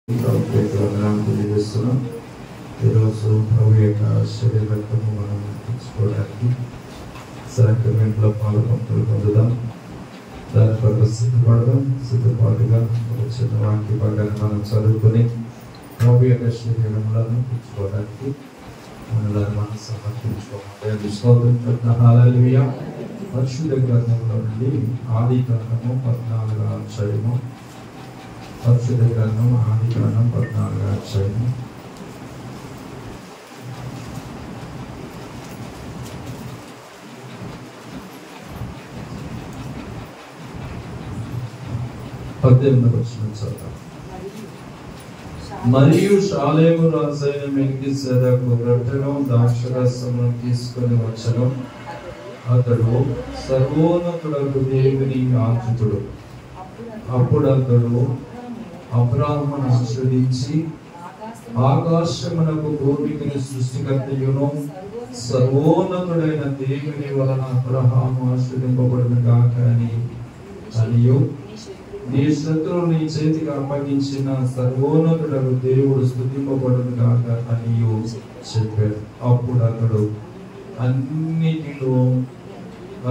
తెలియజేస్తున్నాం. ఈరోజు ప్రభు యొక్క శరీర రక్తము మనం తీసుకోవడానికి సాక్రమెంట్లో పాల్గొంటూ పొందుదాం. దాని కొరకు సిద్ధపాటుగా చిన్న వాక్య భాగాన్ని మనం చదువుకొని ప్రభు యొక్క శరీరములను తీసుకోవడానికి మనల్ని మనం సమర్పించుకోవాలి. హల్లెలూయా. పరిశుద్ధ గ్రంథంలో నుండి ఆదికాండము 14వ అధ్యాయము. పరిశుద్ధ గ్రంథం ఆదికాండం 14వ అధ్యాయము. మరియు షాలేము రాజైన మెల్కీసెదెకు రొట్టెను ద్రాక్షరసమును తీసుకొని వచ్చెను. అతడు సర్వోన్నతుడగు దేవుని యాజకుడు. అప్పుడు అతడు అబ్రాహామును ఆశీర్వదించి, ఆకాశమునకు భూమికి సృష్టికర్తయును సర్వోన్నతుడైన దేవుని వలన అబ్రాహాము ఆశీర్వదింపబడును గాక అనియు, నీ శత్రువు నీ చేతికి అప్పగించిన సర్వోన్నతుడగు దేవుడు స్తుతింపబడును గాక అనియు చెప్పాడు. అప్పుడు అతడు అన్నిటిలో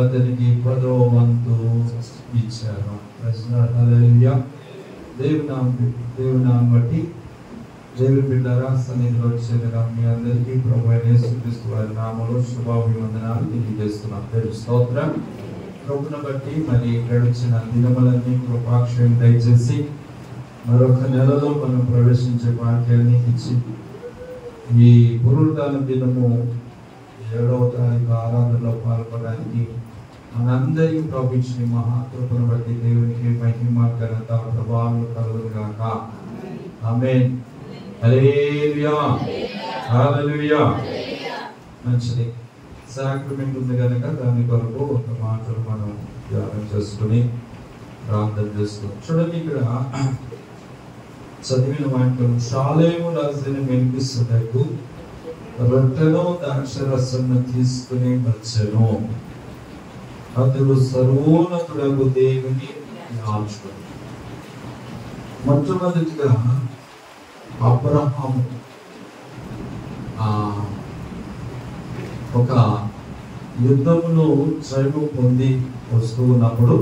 అతనికి 10వ వంతు ఇచ్చారు. హల్లెలూయా. దేవుని బట్టి దేవుని బిడ్డలారా, సన్నిధిలో వచ్చేదిగా మీ అందరికీ ప్రభువైన యేసుక్రీస్తు వారి నామములో శుభాభివందనాలు తెలియజేస్తున్నాం. దేవుని స్తోత్రం. ప్రభువును బట్టి మరి గడిచిన దినములన్నీ కృపాక్షయం దయచేసి మరొక నెలలో మనం ప్రవేశించే భాగ్యాన్ని ఇచ్చి ఈ పునరుద్ధాన దినము 7వ తారీఖు ఆరాధనలో పాల్గొనడానికి మనందరికీ ప్రభు ఇచ్చిన మహాకృపను బట్టి దేవునికి మహిమ ఘనత ప్రభావాలు కలుగును గాక. ఆమేన్. హల్లెలూయా. హల్లెలూయా. మంచిది. సాక్రమెంట్ ఉంది కనుక దాని కొరకు ఒక మాటలు మనం ధ్యానం చేసుకుని ప్రార్థన చేసుకున్నాం. చూడండి, ఇక్కడ చదివిన వాక్యం, షాలేము రాజైన మెల్కీసెదెకు రొట్టెను ద్రాక్షరసమును తీసుకుని వచ్చెను. అతడు సర్వోన్నతుడగు దేవుని యాజకుడు. మొట్టమొదటిగా అబ్రహాము ఒక యుద్ధములో జయము పొంది వస్తూ ఉన్నప్పుడు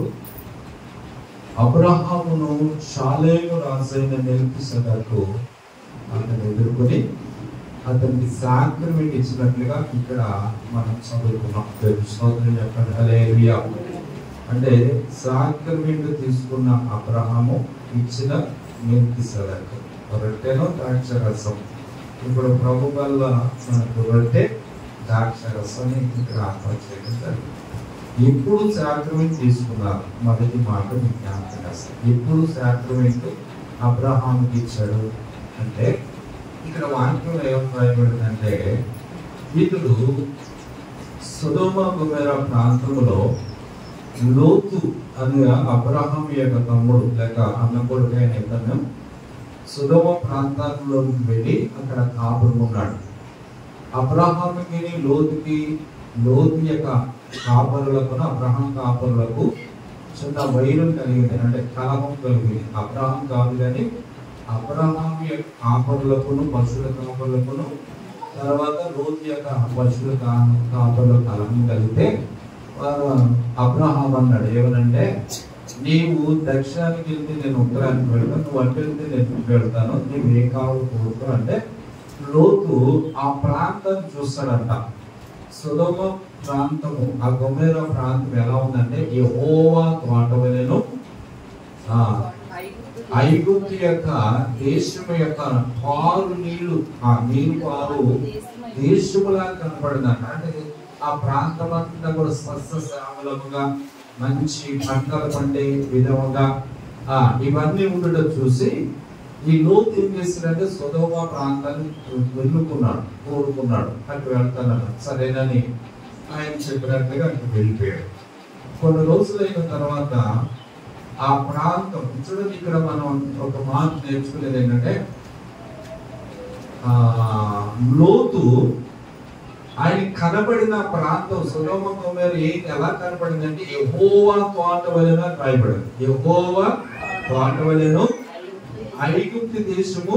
అబ్రహామును షాలేము రాజైన మెల్కీసెదెకు అతను ఎదుర్కొని అతనికి సాక్రమెంట్ ఇచ్చినట్లుగా ఇక్కడ మనం చదువుకున్నాం. స్తోత్రం చెప్పండి. హల్లెలూయా. అంటే సాక్రమెంట్ తీసుకున్న అబ్రహాము ఇచ్చిన మెల్కీసెదెకు రొట్టెను ద్రాక్షరసం. ఇప్పుడు ప్రభు వల్ల మనకు రొట్టె ద్రాక్షరసాన్ని ఇక్కడ ఏర్పాటు చేయడం జరిగింది. ఎప్పుడు సాక్రమెంట్ తీసుకున్నారు? మొదటి మాట మీకు జ్ఞాపకం చేస్తాను. ఎప్పుడు సాక్రమెంట్ అబ్రహాముకి ఇచ్చాడు అంటే ఇక్కడ వాక్యంలో ఏం రాయబడిందంటే, ఇతడు సొదొమ గొమొర్రా ప్రాంతంలో లోతు అనే అబ్రహాం యొక్క తమ్ముడు లేక అన్న కొడుకు అయిన ఇతను సొదొమ ప్రాంతంలో వెళ్ళి అక్కడ కాపురం ఉన్నాడు. అబ్రహాముకి లోతు యొక్క కాపరులకు అబ్రహాం కాపరులకు చిన్న వైరం కలిగింది, అంటే కలహం కలిగింది. అబ్రహాం కాదు కానీ అబ్రహాం యొక్క కాపరులకును పశువుల కాపరులకును తర్వాత లోతు యొక్క పశువుల కాపరులకు కలహం కలిగితే వారు అబ్రహాం అన్నాడు ఏమనంటే, నీవు దక్షిణానికి వెళ్తే నేను ఉత్తరానికి వెళ్తాను, నువ్వు అటు వెళ్తే నేను వెళ్తాను, నీవు ఏ కావాలి కోరుకో అంటే లోతు ఆ ప్రాంతాన్ని చూస్తాడంట. సొదొమ ప్రాంతము, ఆ గొమొర్రా ప్రాంతం ఎలా ఉందంటే యెహోవా తోటవలెను, ఐగుప్తు యొక్క దేశము యొక్క పారు నీళ్లు, ఆ నీరు పారు దేశములా కనపడిందంట. అంటే ఆ ప్రాంతం అంతా కూడా సస్యశ్యామలముగా మంచి పంటలు పండే విధంగా ఇవన్నీ ఉండడం చూసి ఈ లోతు ఏం చేశాడంటే సొదొమ ప్రాంతాన్ని కోరుకున్నాడు. అటు వెళ్తానన్న సరేనని ఆయన చెప్పినట్లుగా అటు వెళ్ళిపోయాడు. కొన్ని రోజులైన తర్వాత ఆ ప్రాంతం చూడండి, ఇక్కడ మనం ఒక మాట నేర్చుకునేది ఏంటంటే, లోతు ఆయన కనబడిన ప్రాంతం సొదొమ గొమొర్రా ఎలా కనబడిందంటే యెహోవా తోట వలె రాయబడింది. యెహోవా తోట వలెను ఐగుప్తు దేశము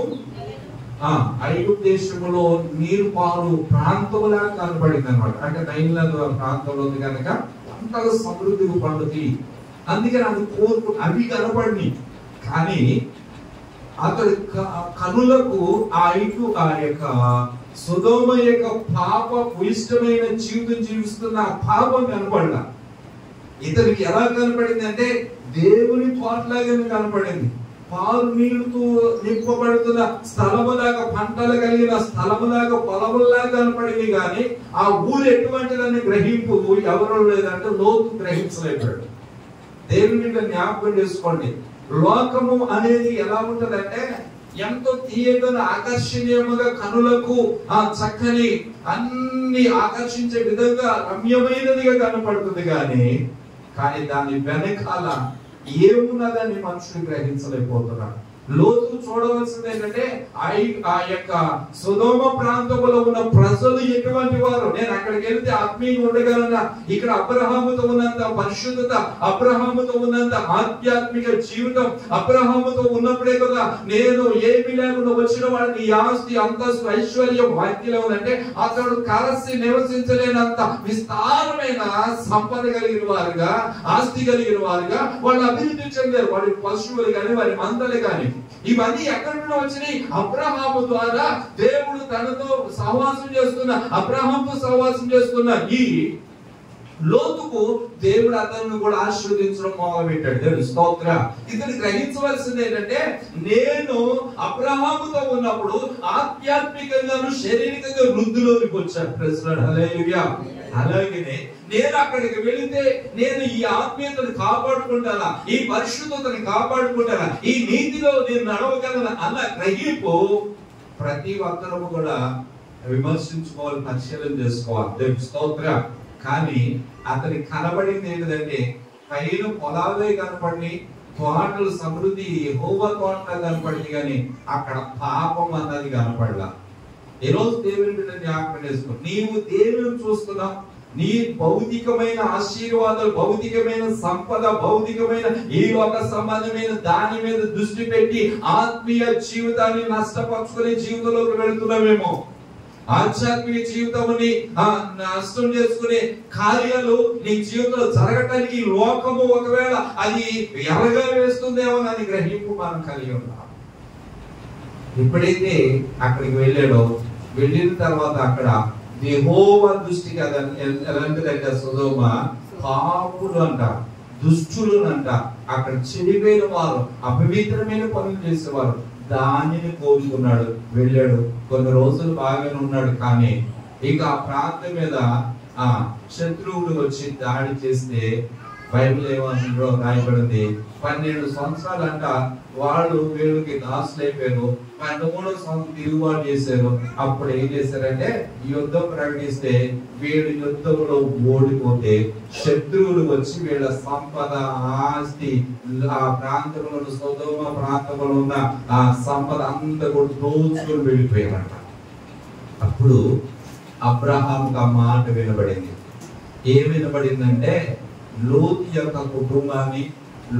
ఐగుప్తు దేశములో నీరు పాలు ప్రాంతంలా కనపడింది అనమాట. అంటే నైల్ నది ప్రాంతంలో ఉంది కనుక అంతగా సమృద్ధిగా పండుతుంది. అందుకని అది కోరుకు అవి కనపడినాయి. కానీ అతడి కనులకు ఆ యొక్క సొదొమ యొక్క పాప ఇష్టమైన జీవితం జీవిస్తున్న ఆ పాపం కనపడలా. ఇతనికి ఎలా కనపడింది అంటే దేవుని పాటలాగానే కనపడింది. పాలు నీళ్లతో నింపబడుతున్న స్థలములాగా, పంటలు కలిగిన స్థలములాగా, పొలములాగా కనపడింది. కానీ ఆ ఊరు ఎటువంటిదని గ్రహింపు ఎవరో లేదంటే లోతు గ్రహించలేకపోయాడు. దేవుని జ్ఞాపకం చేసుకోండి, లోకము అనేది ఎలా ఉంటదంటే ఎంతో తీయగా ఆకర్షణీయముగా కనులకు ఆ చక్కని అన్ని ఆకర్షించే విధంగా రమ్యమైనదిగా కనపడుతుంది. కానీ దాని వెనకాల ఏమున్నదని మనుషులు గ్రహించలేకపోతున్నారు. లోతు చూడవలసింది ఏంటంటే ఆ యొక్క సొదొమ ప్రాంతంలో ఉన్న ప్రజలు ఎటువంటి వారు. నేను అక్కడికి వెళ్తే ఆత్మీయంగా ఉండగలనా? ఇక్కడ అబ్రహాముతో ఉన్నంత పరిశుద్ధత, అబ్రహాముతో ఉన్నంత ఆధ్యాత్మిక జీవితం అబ్రహాముతో ఉన్నప్పుడే కదా నేను ఏమీ లేకుండా వచ్చిన వాడిని ఈ ఆస్తి, అంతస్తు, ఐశ్వర్యం వాక్యం ఉందంటే అతడు కలిసి నివసించలేనంత విస్తారమైన సంపద కలిగిన వారుగా, ఆస్తి కలిగిన వారుగా వాళ్ళు అభివృద్ధి చెందారు. వారి పశువులు కానీ, వారి మందలు కానీ ఇవన్నీ ఎక్కడి నుండి వచ్చినాయి? అబ్రహాము ద్వారా దేవుడు తనతో సహవాసం చేస్తున్న, అబ్రహాముతో సహవాసం చేస్తున్న ఈ లోతుకు దేవుడు అతను కూడా ఆశీర్వదించడం మొదలుపెట్టాడు. దేవుడు స్తోత్ర. ఇతను గ్రహించవలసింది ఏంటంటే నేను అబ్రహాముతో ఉన్నప్పుడు ఆధ్యాత్మికంగాను శారీరకంగా వృద్ధిలోనికి వచ్చాను. ప్రెసిడెంట్ హల్లెలూయా. అలాగనే నేను అక్కడికి వెళితే నేను ఈ ఆత్మీయతను కాపాడుకుంటానా, ఈ పరిశుద్ధతను కాపాడుకుంటానా, ఈ నీతిలో నేను నడవగలనా అన్న గ్రహింపు ప్రతి ఒక్కరూ కూడా విమర్శించుకోవాలి, పరిశీలన చేసుకోవాలి. దేవుని స్తోత్ర. కానీ అతనికి కనబడింది ఏంటంటే పైన పొలాలే కనపడి, తోటలు సమృద్ధి యెహోవా తోటలు కనపడింది. కానీ అక్కడ పాపం అన్నది కనపడలా. ఈరోజు దేవుని బిడ్డని జ్ఞాపకం చేసుకో. నీవు దేవుని చూస్తున్నావు, నీ భౌతికమైన ఆశీర్వాదాలు, భౌతికమైన సంపద, భౌతికమైన ఈ లోక సంబంధమైన దాని మీద దృష్టి పెట్టి ఆత్మీయ జీవితాన్ని నష్టపరుచుకునే జీవితంలోకి వెళుతున్నామేమో. ఆధ్యాత్మిక జీవితాన్ని నష్టం చేసుకునే కార్యాలు నీ జీవితంలో జరగటానికి లోకము ఒకవేళ అది ఎలాగా వేస్తుందేమో అని గ్రహింపు మనం కలిగి ఉన్నాం. ఎప్పుడైతే అక్కడికి వెళ్ళాడో, వెళ్ళిన తర్వాత అక్కడ యెహోవా దృష్టికి అది ఎలాంటిదంటే సొదొమ పాపులు అంట, దుష్టులు అంట, అక్కడ చెడిపోయిన వారు, అపవిత్రమైన పనులు చేసేవారు. దానిని కోరుకున్నాడు, వెళ్ళాడు. కొన్ని రోజులు బాగానే ఉన్నాడు. కానీ ఇక ఆ ప్రాంతం మీద శత్రువులు వచ్చి దాడి చేస్తే బైబిల్ ఏమంటుందో రాయబడింది, 12 సంవత్సరాలు అంట వాళ్ళు వీళ్ళకి దాసులైపోయారు. 13వ సంవత్సరం తిరుగుబాటు చేశారు. అప్పుడు ఏం చేశారంటే యుద్ధం ప్రకటిస్తే వీళ్ళు యుద్ధంలో ఓడిపోతే శత్రువులు వచ్చి వీళ్ళ సంపద, ఆస్తి, ఆ ప్రాంతంలో సొదొమ ప్రాంతంలో ఉన్న ఆ సంపద అంతా కూడా దోచుకొని వెళ్ళిపోయారంట. అప్పుడు అబ్రహాముకు ఆ మాట వినబడింది. ఏం వినబడిందంటే లోతు యొక్క కుటుంబాన్ని,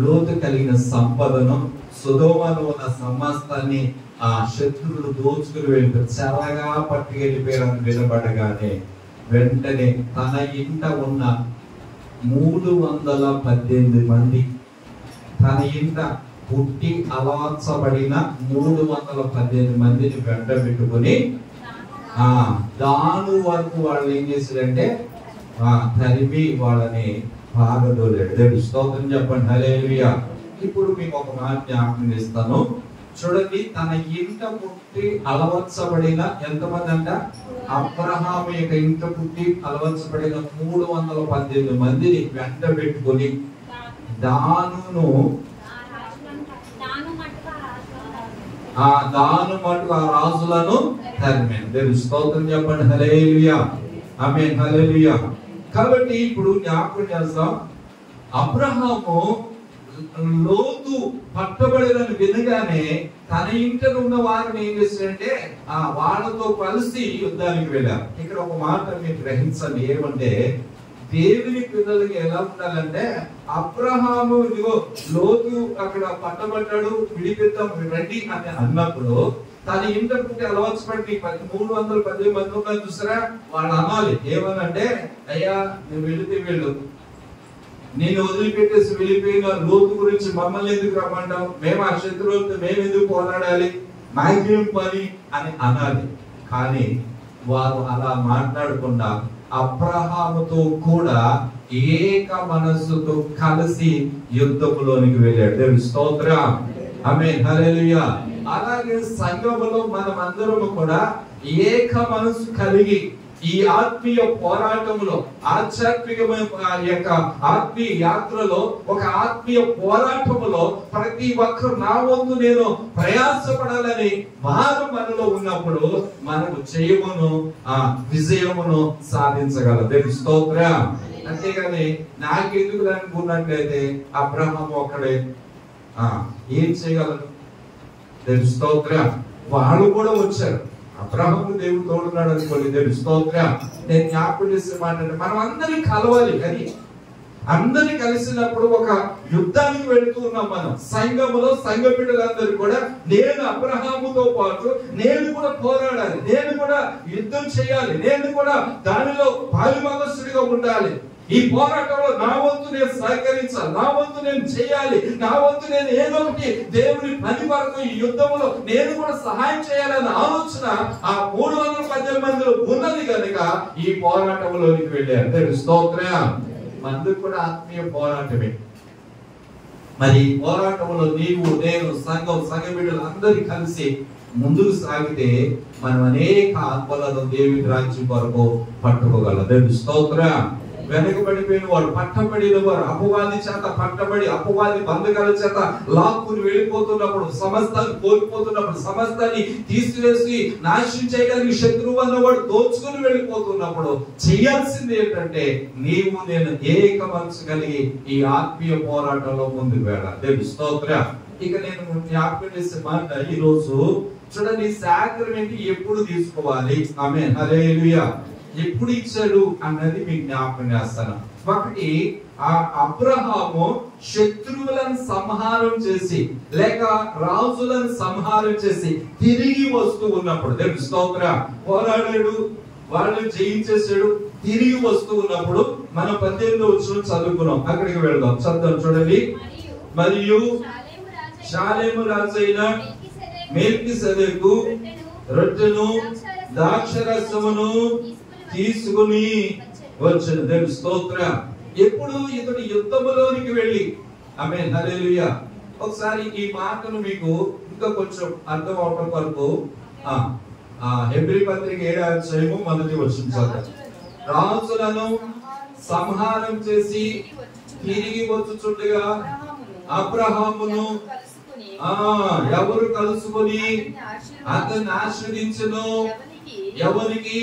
లోతు కలిగిన సంపదను, సొదొమలో ఉన్న సమస్తాన్ని ఆ శత్రువులు దోచుకుని వెళ్ళిపోయారు, చల్లగా పట్టుకెళ్ళిపోయారని వినబడగానే వెంటనే తన ఇంట ఉన్న 318 మంది, తన ఇంట పుట్టి అలవర్చబడిన 318 మందిని వెంట పెట్టుకుని దాని వరకు వాళ్ళు ఏం చేశారంటే తరిమి వాళ్ళని పారదోలాడు. దేవుని స్తోత్రం చెప్పండి. హల్లెలూయా. ఇప్పుడు మీకు ఒక మాట జ్ఞాపకం చేస్తాను. చూడండి, తన ఇంట పుట్టి అలవర్చబడిన ఎంతమంది అంట? అబ్రహాము యొక్క ఇంట పుట్టి అలవర్చబడిన 318 మందిని వెంట పెట్టుకుని దాను మటుకు ఆ రాజులను తరిమాను. దేవుని స్తోత్రం చెప్పండి. హల్లెలూయా. ఆమేన్. హల్లెలూయా. కాబట్టి ఇప్పుడు జ్ఞాపకం చేస్తాం, అబ్రహాము లోతు పట్టబడేదని వినగానే తన ఇంట్లో ఉన్న వారిని ఏం చేశారంటే వాళ్ళతో కలిసి యుద్ధానికి వెళ్ళారు. ఇక్కడ ఒక మాట మీరు గ్రహించండి, ఏమంటే దేవుని పిల్లలకి ఎలా ఉండాలంటే, అబ్రహాము ఇదిగో లోతు అక్కడ పట్టబడ్డాడు, విడిపిద్దాం రండి అని అన్నప్పుడు తన ఇంటర్కి అలవాటు 310 మంది ఉన్నారు చూసారా, వాళ్ళు అనాలి ఏమనంటే, అయ్యా నువ్వు వెళితే వెళ్ళు, నేను వదిలిపెట్టేసి వెళ్ళిపోయిన లోతు గురించి మమ్మల్ని ఎందుకు రమ్మంటావు, మేము ఆ శత్రువులతో మేము ఎందుకు పోరాడాలి, మాకేం పని అని అనాలి. కానీ వారు అలా మాట్లాడకుండా అబ్రహాముతో కూడా ఏక మనస్సుతో కలిసి యుద్ధములోనికి వెళ్ళాడు. దేవుని స్తోత్రం, ఆమేన్, హల్లెలూయా. అలాగే సంఘములో మనం అందరము కూడా ఏక మనసు కలిగి ఈ ఆత్మీయ పోరాటంలో, ఆధ్యాత్మికమైన యొక్క ఆత్మీయ యాత్రలో, ఒక ఆత్మీయ పోరాటములో ప్రతి ఒక్కరు నా వంతు నేను ప్రయాసపడాలని వారు మనలో ఉన్నప్పుడు మనకు జయమును విజయమును సాధించగలరు. దేవుని స్తోత్రం. అంతేగాని నాకెందుకు అనుకున్నట్లయితే అబ్రహాము ఒక్కడే ఏం చేయగలరు? దేవుని స్తోత్రం. వాళ్ళు కూడా వచ్చారు, అబ్రహాము దేవుడు తోడున్నాడు అనుకోండి. దేవుని స్తోత్రం. నేను జ్ఞాపకం చేసే మాట అంటే, మనం అందరినీ కలవాలి. కానీ అందరినీ కలిసినప్పుడు ఒక యుద్ధానికి వెళుతూ ఉన్నాం మనం. సంఘములో సంఘ బిడ్డలందరూ కూడా నేను అబ్రహాముతో పాటు నేను కూడా పోరాడాలి, నేను కూడా యుద్ధం చేయాలి, నేను కూడా దానిలో పాలుభాగస్తుడిగా ఉండాలి. ఈ పోరాటంలో నా వంతు నేను సహకరించాలి, నా వంతు నేను చేయాలి, నా వంతు నేను ఏదో ఒకటి దేవుని పని వరకు ఈ యుద్ధంలో నేను కూడా సహాయం చేయాలన్న ఆలోచన ఆ 310 మందిలో ఉన్నది కనుక ఈ పోరాటంలోనికి వెళ్ళారు. దేవుని స్తోత్రం. మందుకు కూడా ఆత్మీయ పోరాటమే. మరి ఈ పోరాటంలో నీవు నేను సంఘ బిడ్డలు అందరూ కలిసి ముందుకు సాగితే మనం అనేక ఆత్మలను దేవుని రాజ్యం వరకు పట్టుకోగలం. దేవుని స్తోత్రం. వెనకబడిపోయిన వాడు, పట్టబడిన వారు, అపవాది చేత పట్టబడి అపవాది బంధకాల చేత లాక్కుని వెళ్ళిపోతున్నప్పుడు, సమస్తాన్ని కోల్పోతున్నప్పుడు, సమస్తాన్ని తీసివేసి నాశనం చేయడానికి శత్రువు అన్నవాడు దోచుకుని వెళ్ళిపోతున్నప్పుడు చేయాల్సింది ఏంటంటే, నీవు నేను ఏక మనసు కలిగి ఈ ఆత్మీయ పోరాటంలో ముందుకు వెళ్ళాలి. దేవుని స్తోత్రం. ఇక నేను జ్ఞాపకం చేసే మాట, ఈ రోజు చూడండి, సాక్రమెంట్ ఎప్పుడు తీసుకోవాలి, ఆమేన్, హల్లెలూయా, ఎప్పుడు ఇచ్చాడు అన్నది మీకు జ్ఞాపకం చేస్తాను. ఒకటి, ఆ అబ్రహాము శత్రువులను సంహారం చేసి లేక రాజులను సంహారం చేసి తిరిగి వస్తూ ఉన్నప్పుడు, దేవుని స్తోత్రం, పోరాడాడు, వాళ్ళని జయించేసాడు, తిరిగి వస్తూ ఉన్నప్పుడు మనం 18వ వచనం చదువుకున్నాం. అక్కడికి వెళ్దాం, చదువుదాం. చూడండి, మరియు షాలేము రాజైన మెల్కీసెదెకు రొట్టెను ద్రాక్షరసమును తీసుకుని వచ్చాడు. దేవుని స్తోత్రం. ఎప్పుడు ఇతడు యుద్ధములోనికి వెళ్ళి, ఆమేన్, హల్లెలూయా. ఒకసారి ఈ మాటను మీకు ఇంకా కొంచెం అర్థం అవడం వరకు హెబ్రీ పత్రిక 7వ అధ్యాయము 1వ వచనం చదువు. రాజులను సంహారం చేసి తిరిగి వచ్చుచుండగా అబ్రహామును ఎవరు కలుసుకొని అతన్ని ఆశీర్వదించెను, ఎవరికి?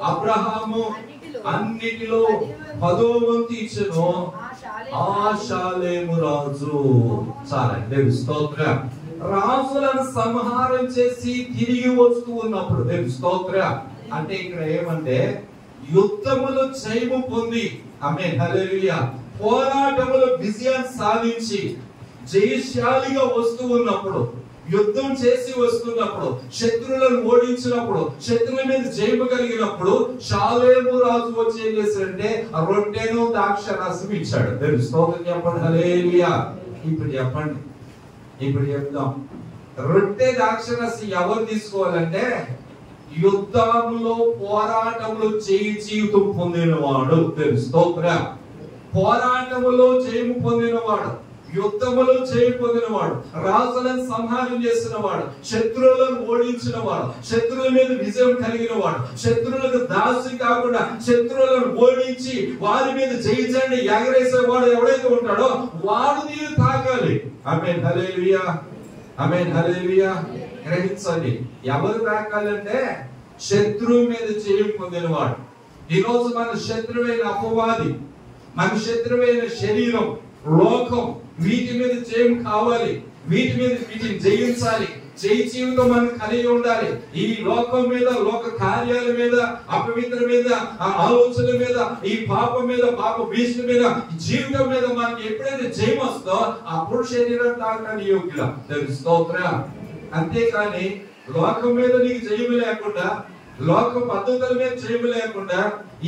అబ్రహాము అన్నిటిలో 10వ వంతు ఇచ్చెను, ఆ షాలేము రాజు. చాలా. దేవుని స్తోత్రం. రాజులను సంహారం చేసి తిరిగి వస్తూ ఉన్నప్పుడు, దేవుని స్తోత్రం, అంటే ఇక్కడ ఏమంటే యుద్ధములో జయము పొంది, ఆమేన్, హల్లెలూయా, పోరాటములో విజయాన్ని సాధించి జయశాలిగా వస్తూ ఉన్నప్పుడు, యుద్ధం చేసి వస్తున్నప్పుడు, శత్రువులను ఓడించినప్పుడు, శత్రువుల మీద జయము కలిగినప్పుడు షాలేము రాజు వచ్చి ఏం చేశాడంటే రొట్టెను ద్రాక్షరసం ఇచ్చాడు. దేవుని స్తోత్రం చెప్పండి, హల్లెలూయా. ఇప్పుడు చెప్పండి, ఇప్పుడు చెప్దాం, రొట్టె ద్రాక్షరసం ఎవరు తీసుకోవాలంటే యుద్ధంలో పోరాటంలో జీవితం పొందినవాడు. దేవుని స్తోత్రం. పోరాటములో జయము పొందినవాడు, యుద్ధములో జయం పొందినవాడు, రాజులను సంహారం చేసిన వాడు, శత్రువులను ఓడించిన వాడు, శత్రువుల మీద విజయం కలిగిన వాడు, శత్రువులకు దాసి కాకుండా శత్రువులను ఓడించి వారి మీద జయించండి ఎగరేసేవాడు ఎవడైతే ఉంటాడో వాడు నీరు తాకాలి. ఆమేన్, హల్లెలూయా, ఆమేన్, హల్లెలూయా. గ్రహించండి, ఎవరు తాకాలంటే శత్రువు మీద జయం పొందినవాడు. ఈరోజు మన శత్రువైన అపవాది, మన శత్రువైన శరీరం, లోకం, వీటి మీద జయం కావాలి, వీటిని జయించాలి, జయ జీవితం మనం కలిగి ఉండాలి. ఈ లోకం మీద, లోక కార్యాల మీద, అపవిత్ర మీద, ఆ ఆలోచన మీద, ఈ పాపం మీద, పాప భీష్ణ మీద, జీవితం మీద మనకి ఎప్పుడైతే జయం వస్తుందో అప్పుడు శరీరం తాకడానికి యోగ్యుల. స్తోత్రం. అంతేకాని లోకం మీద నీకు జయం లేకుండా, లోక పద్ధతుల మీద జయం లేకుండా,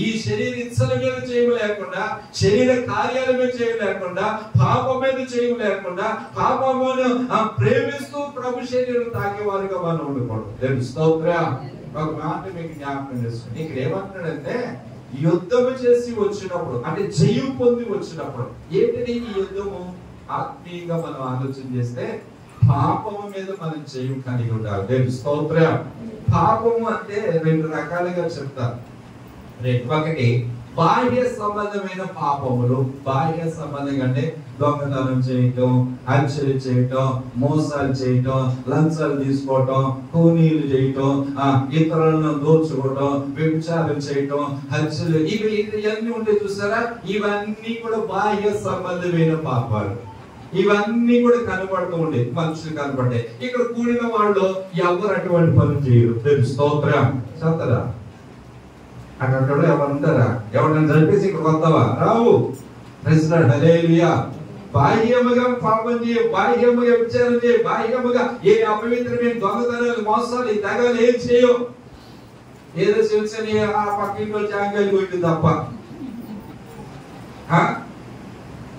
ఈ శరీర ఇచ్చల మీద జయం లేకుండా, శరీర కార్యాల మీద జయం లేకుండా, పాపం మీద జయం లేకుండా, పాపమును ప్రేమిస్తూ ప్రభు శరీరం తాకేవారుగా మనం ఉండకూడదు. స్తోత్రం. ఒక మాట మీకు జ్ఞాపకం చేస్తుంది. ఇక్కడ ఏమంటున్నాడంటే యుద్ధము చేసి వచ్చినప్పుడు, అంటే జయం పొంది వచ్చినప్పుడు, ఏంటిది ఈ యుద్ధము? ఆత్మీయంగా మనం ఆలోచన చేస్తే పాపము మీద మనం జయం కలిగి ఉండాలి. స్తోత్రం. పాపము అంటే రెండు రకాలుగా చెప్తారు. ఒకటి బాహ్య సంబంధమైన పాపములు. బాహ్య సంబంధంగా అంటే దొంగతనం చేయటం, హత్యలు చేయటం, మోసాలు చేయటం, లంచాలు తీసుకోవటం, కూనీలు చేయటం, ఇతరులను దోచుకోవటం, వ్యభిచారం చేయటం, హత్యలు, ఇవన్నీ ఉంటే చూసారా, ఇవన్నీ కూడా బాహ్య సంబంధమైన పాపాలు. ఇవన్నీ కూడా కనబడుతూ ఉండే మనుషులు కనబడ్డాయి. ఇక్కడ కూడిన వాళ్ళు ఎవరు అటువంటి పనులు చేయరు. స్తోత్రం. చదువుతారా? అక్కడ ఎవరు ఉంటారా? ఎవరైనా చంపేసి ఇక్కడ వస్తావా? రావు. ప్రెసిడెంట్ హల్లెలూయా. బాహ్యముగా పాపం చేయ, బాహ్యముగా విచారం చేయ, బాహ్యముగా ఏ అపవిత్రమైన దొంగతనాలు, మోసాలు, ఈ తగాలు ఏం చేయవు. ఏదో చిన్న ఆ పక్కింట్లో జాంగాలు కొట్టి తప్ప,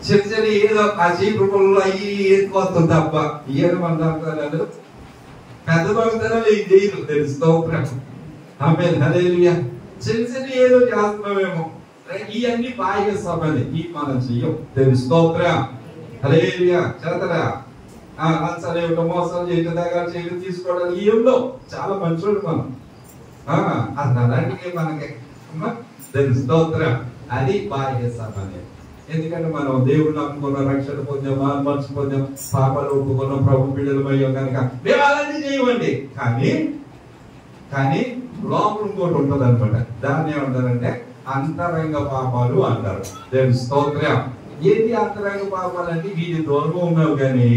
చిన్న ఏదో ఆ చీపురులో అయ్యి ఎత్తుకొస్తుంది తప్ప ఏదో మన దొంగతనాలు, పెద్ద దొంగతనాలు ఏం చేయరు. స్తోత్రం. ఆమేన్. హల్లెలూయా. చిన్న ఏదో చేస్తున్నామేమో, ఇవన్నీ బాహ్య సంబంధం. ఈ మనం చెయ్యం. స్తోత్రం. హల్లెలూయా. చేతరా? లంచాలు ఇవ్వటం, మోసాలు చేయటం, దగ్గర చేయటం, తీసుకోవడం, ఈ ఉండవు. చాలా మంచోడు మనం. అలాంటివి మనకి. స్తోత్రం. అది బాహ్య సంబంధం. ఎందుకంటే మనం దేవుడిని నమ్ముకున్నాం, రక్షణ పొందాం, మనసు పొందాం, పాపాలు ఒప్పుకున్నాం, ప్రభు బిడ్డలమయ్యాం కనుక మేము అలాంటి చేయమండి. కానీ లోపల ఇంకోటి ఉంటుంది అనమాట. దాన్ని ఏమంటారంటే అంతరంగ పాపాలు అంటారు. స్తోత్రం. ఏంటి అంతరంగ పాపాలు అంటే వీటి దూరంగా ఉన్నావు కానీ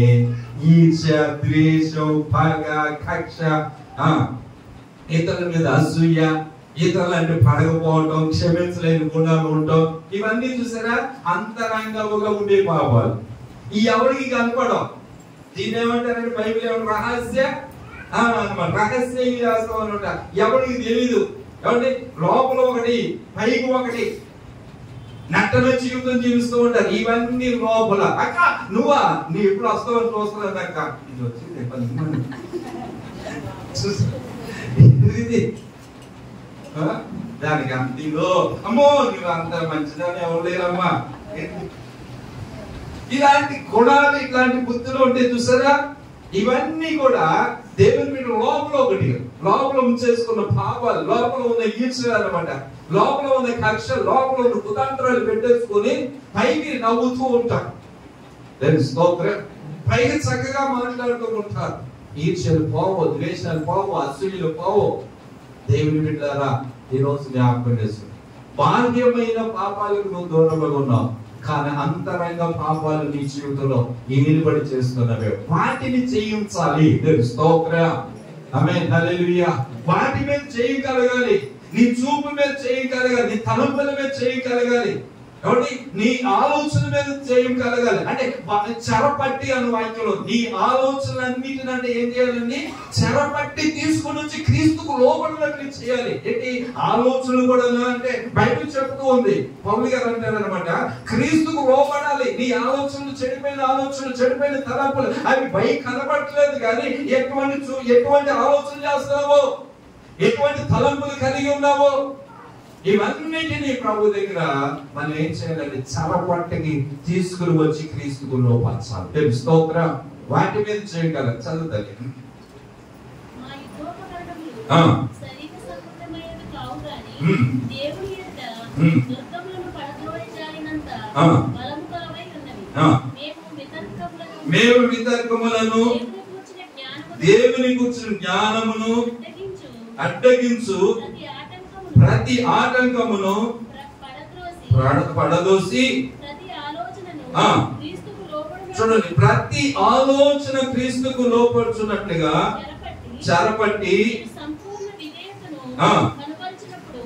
ఈర్ష, ద్వేషం, పగ, కక్ష, ఇతరుల మీద అసూయ, ఇతరులు అంటే పడకపోవటం, క్షమించలేని గుణాలు ఉండటం, ఇవన్నీ చూసారా అంతరంగముగా ఉండే పాపాలు. ఈ ఎవరికి కనపడం. దీన్ని ఏమంటారంటే బైబిల్ ఏమంటారు? రహస్య రహస్య అనమాట. ఎవరికి తెలీదు. ఎవరి లోపల ఒకటి, పైకి ఒకటి, నట్టన జీవితం జీవిస్తూ ఉంటారు. ఇవన్నీ లోపల. అక్క నువ్వా, నీ ఎప్పుడు వస్తావని చూస్తున్నాను అక్క. ఇది వచ్చింది దానికి అంతిలో అమ్మో నువ్వు అంత మంచిదని ఎవరు లేరమ్మా. ఇలాంటి గుణాలు, ఇట్లాంటి బుద్ధులు ఉంటే చూసారా, ఇవన్నీ కూడా దేవుని మీద లోపల ఒకటి, లోపల ఉంచేసుకున్న పాపాలు, లోపల ఉన్న ఈర్ష్య అన్నమాట, లోపల ఉన్న కక్ష, లోపల ఉన్న కుతంత్రాలు పెట్టేసుకుని పైకి నవ్వుతూ ఉంటారు. స్తోత్రం. పైకి చక్కగా మాట్లాడుతూ ఉంటారు. ఈర్ష్యలు పోవు, ద్వేషాలు పోవు, అసూయలు పోవు. దేవుని బిడ్డలారా, ఈ రోజు జ్ఞాపకం చేస్తుంది. బాహ్యమైన పాపాలకు నువ్వు దూరంగా ఉన్నావు, కానీ అంతరంగ పాపాలు నీ జీవితంలో నిలబడి చేస్తున్నవే, వాటిని చేయించాలి. స్తోత్రం. ఆమేన్. హల్లెలూయా. వాటి మీద చేయగలగాలి. నీ చూపు మీద చేయగలగాలి, నీ తలంపుల మీద చేయగలగాలి, కాబట్టి నీ ఆలోచన మీద చేయగలగాలి. అంటే చెరపట్టి అన్న వాక్యంలో నీ ఆలోచనలన్నిటిని అంటే ఏం చేయాలండి? చెరపట్టి తీసుకుని వచ్చి క్రీస్తుకు లోబడినట్లు చేయాలి. ఏంటి ఆలోచనలు కూడా అంటే బైబిల్ చెప్తూ ఉంది. పౌలు గారు అంటారనమాట, క్రీస్తుకు లోబడాలి. నీ ఆలోచనలు, చెడిపోయిన తలంపులు అవి బయట కనబడట్లేదు, కానీ ఎటువంటి ఆలోచన చేస్తున్నావో, ఎటువంటి తలంపులు కలిగి ఉన్నావో, ఇవన్నిటినీ ప్రభు దగ్గర మనం ఏం చేయాలంటే చెరపట్టకి తీసుకుని వచ్చి క్రీస్తుకు లోపరచాలి. స్తోత్రం. వాటి మీద చేయగల చదువుతాలి. మేము వితర్కములను, దేవుని కూర్చున్న జ్ఞానమును అడ్డగించు ప్రతి ఆటంకమును పడదోసి, చూడండి, ప్రతి ఆలోచన క్రీస్తుకు లోపరుచున్నట్లుగా చెరపట్టి సంపూర్ణ విధేయతను కనపరిచినప్పుడు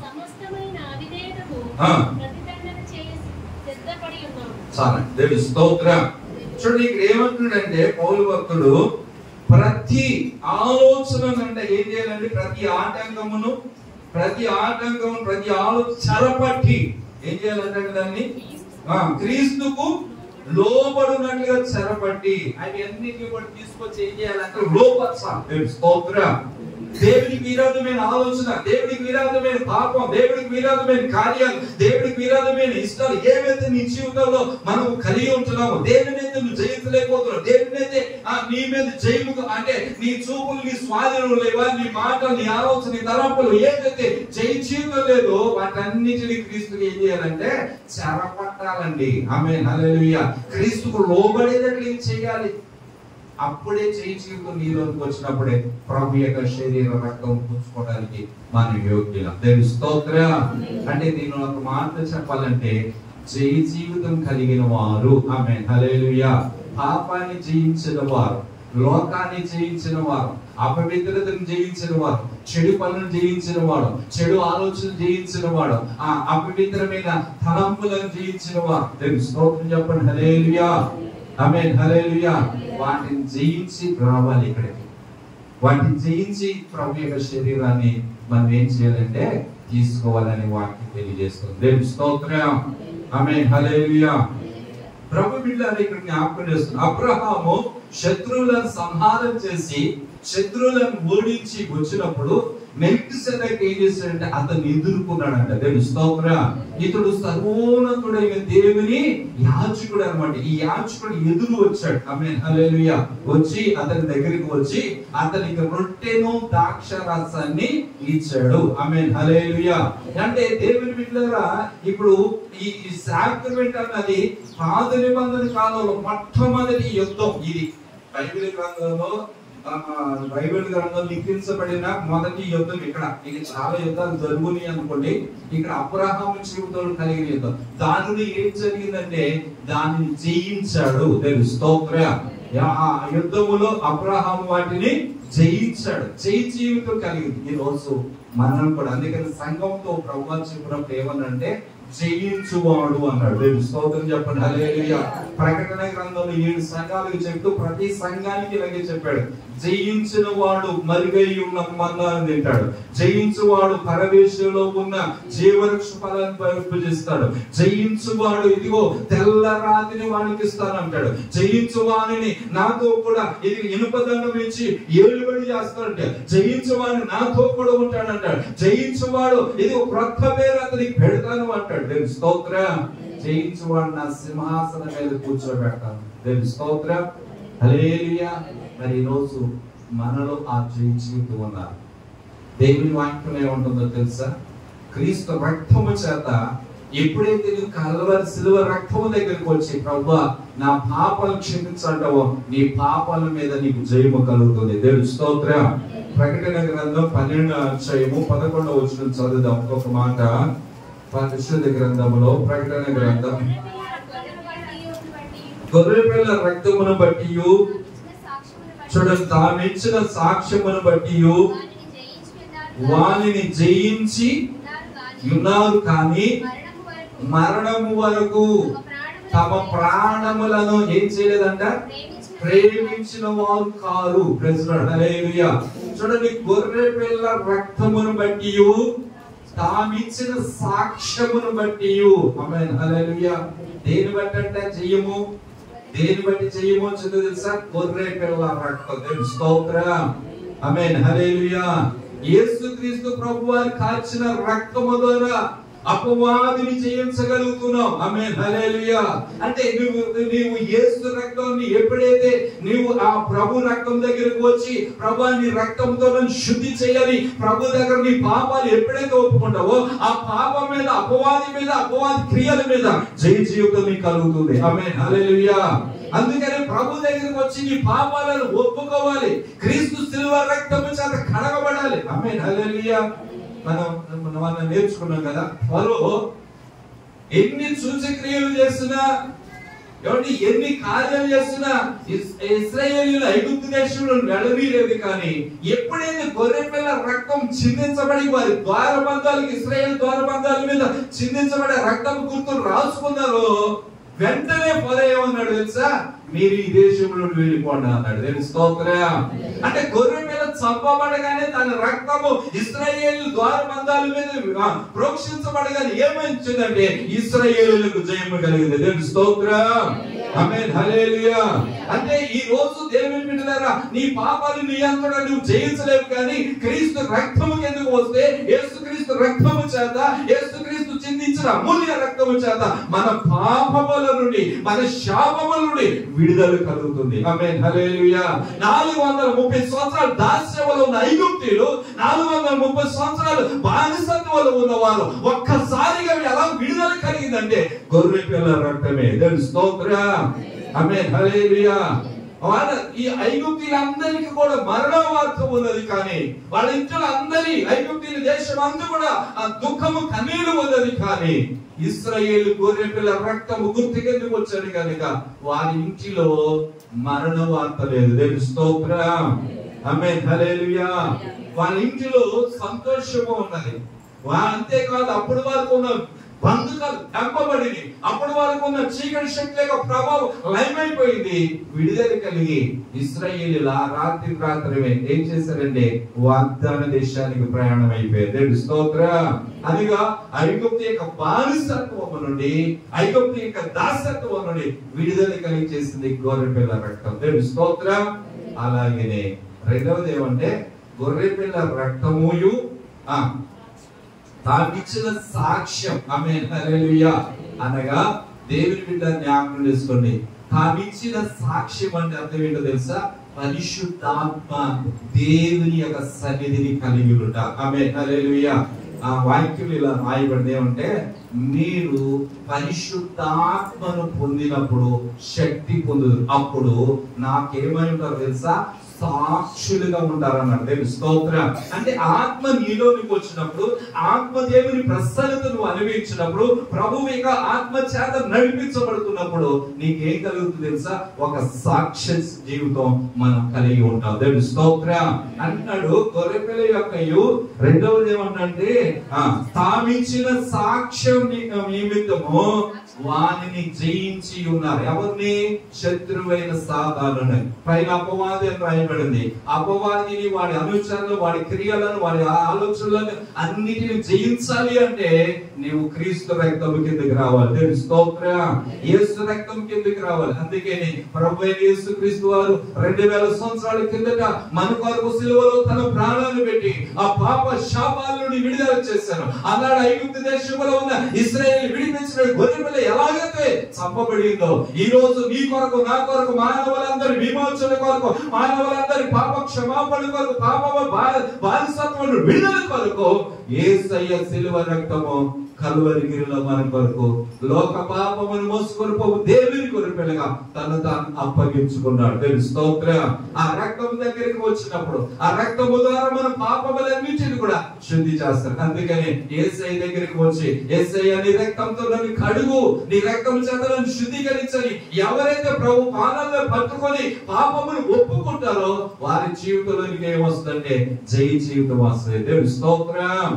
సమస్తమైన అవిధేయతకు ప్రతిదండన చేసి సిద్ధపడి ఉన్నాము. చాలా దేవుని స్తోత్రం. చూడండి ఇక్కడ ఏమంటున్నాడంటే పౌలు భక్తుడు ప్రతి ఆలోచన అంటే ఏం చేయాలంటే ప్రతి ఆటంకమును ప్రతి ఆలోచన చెరపట్టి ఏం చేయాలంటే దాన్ని క్రీస్తుకు లోబడినట్లుగా చెరపట్టి అవి అన్నిటిని కూడా తీసుకొచ్చి ఏం చేయాలంటే లోపరచాలి. స్తోత్రం. దేవుడికి విరోధమైన ఆలోచన, దేవుడికి విరోధమైన పాపం, దేవుడికి విరోధమైన కార్యాలు, దేవుడికి విరోధమైన ఇష్టాలు ఏవైతే నీ జీవితంలో మనం కలిగి ఉంటున్నామో, దేనినైతే నువ్వు జయించలేకపోతున్నావు, దేనినైతే నీ మీద జయము అంటే నీ చూపులు నీ స్వాధీనం లేవా, నీ మాటలు నీ ఆలోచన నీ తలంపులు ఏదైతే జయించడం లేదో వాటన్నిటిని క్రీస్తుకి ఏం చేయాలంటే చెరపట్టాలండి. ఆమేన్, హల్లెలూయా. క్రీస్తుకు లోబడేటట్లు ఏం చేయాలి? అప్పుడే జీవితం నీలోకి వచ్చినప్పుడే ప్రభు యొక్క శరీర రక్తం పుచ్చుకోవడానికి మనం యోగ్యులం. దేవుని స్తోత్రం. అంటే నేను ఒక మాట చెప్పాలంటే జీవితం కలిగిన వారు, ఆమేన్, హల్లెలూయా, పాపాన్ని జయించిన వారు, లోకాన్ని జయించిన వారు, అపవిత్రతను జయించిన వారు, చెడు పనులను జయించిన వాడు, చెడు ఆలోచన జయించిన వాడు, ఆ అపవిత్రమైన తలంపులను జయించిన వారు. దేవుని స్తోత్రం చెప్పండి. హల్లెలూయా, ఆమేన్, హల్లెలూయా. వాటిని జయించి రావాలి ఇక్కడికి. వాటిని జయించి ప్రభు యొక్క శరీరాన్ని మనం ఏం చేయాలంటే తీసుకోవాలని వాక్యం తెలియజేస్తుంది. దేవుని స్తోత్రం. ఆమేన్, హల్లెలూయా. ప్రభు బిడ్డలారా ఇక్కడ జ్ఞాపకం చేస్తుంది. అబ్రహాము శత్రువులను సంహారం చేసి శత్రువులను ఓడించి వచ్చినప్పుడు మెల్కీసెదెకు ఏం చేశాడంటే అతను ఎదుర్కొన్నాడంట. దేవుని స్తోత్రం. ఇతడు సర్వోన్నతుడైన దేవుని యాజకుడు అన్నమాట. ఈ యాజకుడు ఎదురు వచ్చాడు. ఆమేన్, హల్లెలూయా. వచ్చి అతని దగ్గరికి వచ్చి అతనికి రొట్టెను ద్రాక్ష రసాన్ని ఇచ్చాడు. ఆమేన్, హల్లెలూయా. అంటే దేవుని బిడ్డలారా ఇప్పుడు ఈ సాక్రమెంట్ అన్నది పాత నిబంధన కాలంలో మొట్టమొదటి యుద్ధం ఇది. బైబిల్ గ్రంథంలో లిఖించబడిన మొదటి యుద్ధం ఇక్కడ. ఇక చాలా యుద్ధాలు జరుగుని అనుకోండి. ఇక్కడ అబ్రహాము జీవితంలో కలిగిన యుద్ధం. దానిలో ఏం జరిగిందంటే దానిని జయించాడు. దేవుని స్తోత్రం. ఆ యుద్ధములో అబ్రహాము వాటిని జయించాడు. జయ జీవితం కలిగింది. ఈ రోజు మనం కూడా అందుకని సంఘంతో ప్రభువు చెప్పినప్పుడు ఏమన్నంటే జయించువాడు అన్నాడు. దేవుని స్తోత్రం చెప్పండి. హల్లెలూయా. ప్రకటన గ్రంథంలో 7 సంఘాలకు చెప్తూ ప్రతి సంఘానికి ఇలాగే చెప్పాడు. జయించిన వాడు మరుగై ఉన్న మన్నాను తింటాడు, జయించువాడు పరవేశంలో ఉన్న జీవవృక్ష ఫలాన్ని భుజిస్తాడు, జయించువాడు ఇదిగో తెల్ల రాతిని వానికి ఇస్తానంటాడు, జయించువాడిని నాతో కూడా ఇది ఇనుపదండం ఇచ్చి ఏలుబడి చేస్తాడంటే, జయించువాడిని నాతో కూడా ఉంటాడంటాడు, జయించువాడు ఇది క్రొత్త పేరు అతనికి పెడతాను అంటాడు. దేవుని స్తోత్రం. జయించువాడు నా సింహాసనం మీద కూర్చోబెడతాను. దేవుని స్తోత్రం. హల్లెలూయా. మరి ఈరోజు మనలో ఆ జీవితం ఉన్నారు. దేవుని వాక్యం ఏముంటుందో తెలుసా? క్రీస్తు రక్తము చేత ఎప్పుడైతే నువ్వు కల్వరి సిలువ రక్తము దగ్గరికి వచ్చి ప్రభువా నా పాపాలు క్షమించంటావో నీ పాపాల మీద నీకు జయము కలుగుతుంది. దేవుని స్తోత్రం. ప్రకటన గ్రంథం 12వ అధ్యాయము 11వ వచనం చదువుదాం. ఒక మాట పరిశుద్ధ గ్రంథంలో ప్రకటన గ్రంథం. గొర్రెపిల్ల రక్తమును బట్టి చూడండి తామిచ్చిన సాక్ష్యమును బట్టి వానిని జయించి ఉన్నారు కానీ మరణము వరకు తమ ప్రాణములను ఏం చేయలేదంట ప్రేమించిన వారు కారు. హల్లెలూయా. చూడండి గొర్రెపిల్ల రక్తమును బట్టి తామిచ్చిన సాక్ష్యమును బట్టి. ఆమేన్, హల్లెలూయా. దేని బట్టి అంటే జయము, దేని బట్టి జయము చదువు తెలుసా? గొర్రెపిల్ల రక్తం. దేవుని స్తోత్రం. ఆమేన్, హల్లెలూయా. యేసుక్రీస్తు ప్రభువారు కాచిన రక్తము ద్వారా అపవాదిని జయించగలుగుతున్నావు. ఆమేన్, హల్లెలూయా. అంటే నీవు యేసు రక్తాన్ని ఎప్పుడైతే నీవు ఆ ప్రభు రక్తం దగ్గరకు వచ్చి ప్రభువా నీ రక్తంతో నన్ను శుద్ధి చేయాలి, ప్రభు దగ్గర నీ పాపాలు ఎప్పుడైతే ఒప్పుకుంటావో ఆ పాపం మీద అపవాది క్రియల మీద జయ జీవితం నీకు కలుగుతుంది. ఆమేన్, హల్లెలూయా. అందుకని ప్రభు దగ్గరకు వచ్చి నీ పాపాలను ఒప్పుకోవాలి. క్రీస్తు శిలువ రక్తము చేత కడగబడాలి. ఆమేన్, హల్లెలూయా. మనం నేర్చుకున్నాం కదా, ఫరో ఎన్ని సూచక్రియలు చేసినా కాబట్టి ఎన్ని కార్యాలు చేస్తున్నా ఇశ్రాయేలీయులు ఐగుప్తు దేశంలో వెళ్ళనీయలేదు. కానీ ఎప్పుడైతే గొర్రెపిల్ల రక్తం చిందించబడి వారి ద్వారబంధాలకు, ఇశ్రాయేల్ ద్వారబంధాల మీద చిందించబడే రక్తం గుర్తులు రాసుకున్నారో వెంటనే ఏమన్నాడు తెలుసా? మీరు ఈ దేశంలో వెళ్ళిపోండి అన్నాడు. దేవుని స్తోత్రం. అంటే గొర్రె మీద చంపబడగానే తన రక్తము ఇశ్రాయేలు ద్వారబంధాల మీద ప్రోక్షించబడగానే ఏమైందంటే ఇశ్రాయేలులకు జయము కలిగింది. దేవుని స్తోత్రం. ఆమేన్, హల్లెలూయా. అంటే ఈ రోజు దేవుని బిడ్డలారా, నీ పాపాలు నీ అంతటా నువ్వు జయించలేవు. కానీ క్రీస్తు రక్తము కిందకు వస్తే, యేసుక్రీస్తు రక్తము చేత, యేసుక్రీస్తు చిందించిన అమూల్య రక్తము చేత మన పాపముల నుండి, మన శాపముల నుండి విడుదల కలుగుతుంది. ఆమేన్, హల్లెలూయా. 430 సంవత్సరాలు దాస్యములో ఉన్న ఐగుప్తీయులు 430 సంవత్సరాలు బానిసత్వంలో ఉన్నవారు ఒక్కసారిగా ఎలా విడుదల కలిగిందంటే గొర్రె పిల్ల రక్తమే. దేవుని స్తోత్రం. ఆమేన్, హల్లెలూయా. వాళ్ళ ఈ ఐగుప్తీయులందరికీ కూడా మరణ వార్త ఉన్నది. కానీ వాళ్ళ ఇంట్లో అందరి ఐగుప్తీయుల దేశం అంతా కూడా ఆ దుఃఖము కన్నీరు ఉన్నది. కానీ ఇశ్రాయేలు గొర్రె పిల్ల రక్తము గుర్తుకెందుకు వచ్చాడు కనుక వారి ఇంటిలో మరణ వార్త లేదు. దేవుని స్తోత్రం. ఆమేన్, హల్లెలూయా. వాళ్ళ ఇంటిలో సంతోషము ఉన్నది. అంతేకాదు అప్పుడు వరకు ఉన్న బంధుకాలు చంపబడి, అప్పుడు వరకు ఉన్న చీకటి శక్తి యొక్క ప్రభావం లయమైపోయింది. విడుదల కలిగి ఇశ్రాయేలీయులు ఆ రాత్రి ఏం చేశారంటే వాగ్దాన దేశానికి ప్రయాణం అయిపోయారు. దేవుని స్తోత్రం. అదిగా ఐగుప్తు యొక్క బానిసత్వం నుండి, ఐగుప్తు యొక్క దాసత్వం నుండి విడుదల కలిగి చేసింది గొర్రె పిల్ల రక్తం. దేవుని స్తోత్రం. అలాగనే రెండవది ఏమంటే గొర్రె పిల్ల రక్తముయు తానిచ్చిన సాక్ష్యం. ఆమేన్, హల్లెలూయా. అనగా దేవుని బిడ్డ జ్ఞాపకం చేసుకోండి, తానిచ్చిన సాక్ష్యం అంటే అర్థం ఏంటో తెలుసా? పరిశుద్ధాత్మ దేవుని యొక్క సన్నిధిని కలిగి ఉంటా. ఆమేన్, హల్లెలూయా. ఆ వాక్యం ఇలా రాయబడింది ఏమంటే, మీరు పరిశుద్ధాత్మను పొందినప్పుడు శక్తి పొందుదు, అప్పుడు నాకేమై ఉంటారో తెలుసా? సాక్షులుగా ఉంటారన్నాడు. దేవుని స్తోత్రం. అంటే ఆత్మ నీలోనికి వచ్చినప్పుడు, ఆత్మ దేవుని ప్రసన్నత నువ్వు అనుభవించినప్పుడు, ప్రభువు యొక్క ఆత్మ చేత నడిపించబడుతున్నప్పుడు నీకేం కలుగుతుంది తెలుసా? ఒక సాక్ష్య జీవితం మనం కలిగి ఉంటాం. దేవుని స్తోత్రం. అంటున్నాడు గొర్రెపిల్ల యొక్కయు రెండవది ఏమంటే తామిచ్చిన సాక్ష్యం నిమిత్తము వానిని జయించి ఉన్నారు. ఎవరిని? శత్రువైన సాతానుని. పైన అపవాది అని రాయబడింది. అపవాదిని, వాడి అనుచరులు, వాడి క్రియలను, వాడి ఆలోచనలను అన్నిటిని జయించాలి అంటే నీవు క్రీస్తు రక్తం కిందకి రావాలి. దేవుని స్తోత్రం. యేసు రక్తం కిందకి రావాలి. అందుకని ప్రభువైన యేసు క్రీస్తు వారు 2000 సంవత్సరాల కిందట మన కొరకు సిలువలో తన ప్రాణాన్ని పెట్టి ఆ పాప శాపాల నుండి విడుదల చేశారు. అలాంటి ఐగుప్తు దేశంలో ఉన్న ఇశ్రాయేలు విడిపించిన గొర్రెపిల్ల ఎలాగైతే చంపబడిందో, ఈ రోజు నీ కొరకు, నా కొరకు, మానవులందరి విమోచన కొరకు, మానవులందరి పాప క్షమాపణ కొరకు, పాప బానిసత్వం విడుదల కొరకు యేసయ్య సిలువ రక్తము కల్వరిగిరిలో మన కొరకు లోక పాపమును మోసుకొని పోవు దేవుని గొర్రెపిల్లగా తను తాను అప్పగించుకున్నాడు. దేవుని స్తోత్రం. ఆ రక్తం దగ్గరికి వచ్చినప్పుడు ఆ రక్తము ద్వారా మన పాపములన్నిటిని కూడా శుద్ధి చేస్తారు. అందుకని యేసయ్య దగ్గరికి వచ్చి, యేసయ్య నీ రక్తంతో నన్ను కడుగు, నీ రక్తం చేత నన్ను శుద్ధీకరించని ఎవరైతే ప్రభు పాదాలను పట్టుకొని పాపమును ఒప్పుకుంటారో వారి జీవితంలోనికి ఏమొస్తుందంటే జయ జీవితం వస్తుంది. దేవుని స్తోత్రం.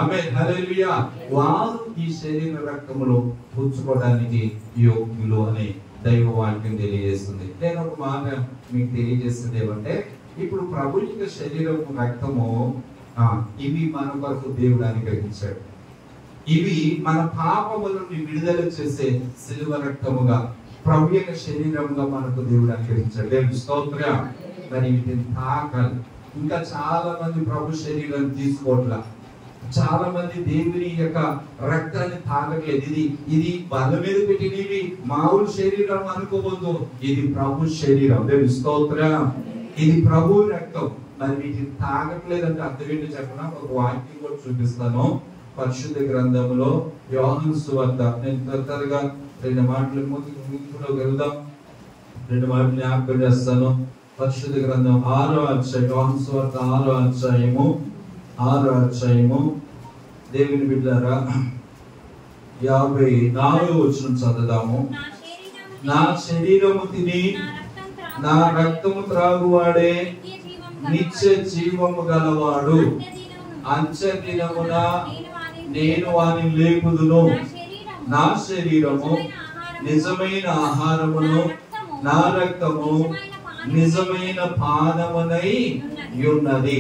ఆమేన్, హల్లెలూయా. వారు ఈ శరీర రక్తములు పుచ్చుకోవడానికి యోగ్యులు అని దైవ వాక్యం తెలియజేస్తుంది. నేను ఒక మాట మీకు తెలియజేస్తుంది ఏమంటే, ఇప్పుడు ప్రభు యొక్క శరీరం రక్తము ఇవి మన కొరకు దేవుడు అనుగ్రహించాడు. ఇవి మన పాపముల నుండి విడుదల చేసే సిలువ రక్తముగా ప్రభు యొక్క శరీరముగా మనకు దేవుడు అనుగ్రహించాడు. దేవుని స్తోత్రం. మరి వీటిని తాకాలి. ఇంకా చాలా మంది ప్రభు శరీరాన్ని తీసుకోవట్లా, చాలా మంది దేవుని యొక్క రక్తాన్ని తాగట్లేదు. ఇది బల్ల మీద పెట్టినవి మామూలు శరీరం అనుకోవద్దు, ఇది ప్రభు శరీరం. దేవుని స్తోత్రం. ఇది ప్రభు రక్తం. మరి వీటిని తాగట్లేదంటే అర్థం ఏంటో చెప్పనా? ఒక వాక్యం కూడా చూపిస్తాను. పరిశుద్ధ గ్రంథంలో యోహాను సువార్త, నేను త్వరగా 2 మాటలు ముందుకు వెళ్దాం, 2 మాటలు జ్ఞాపకం చేస్తాను. పరిశుద్ధ గ్రంథం 6వ అధ్యాయం, యోహాను సువార్త 6వ అధ్యాయము, 6వ అధ్యాయము. దేవుని బిడ్డలారా 54వ వచనం చదువుదాము. నా శరీరము తిని నా రక్తము త్రాగువాడే నిత్య జీవము గలవాడు. అంచె దినమున నేను వాని లేపుదును. నా శరీరము నిజమైన ఆహారమును, నా రక్తము నిజమైన పానమునై ఉన్నది.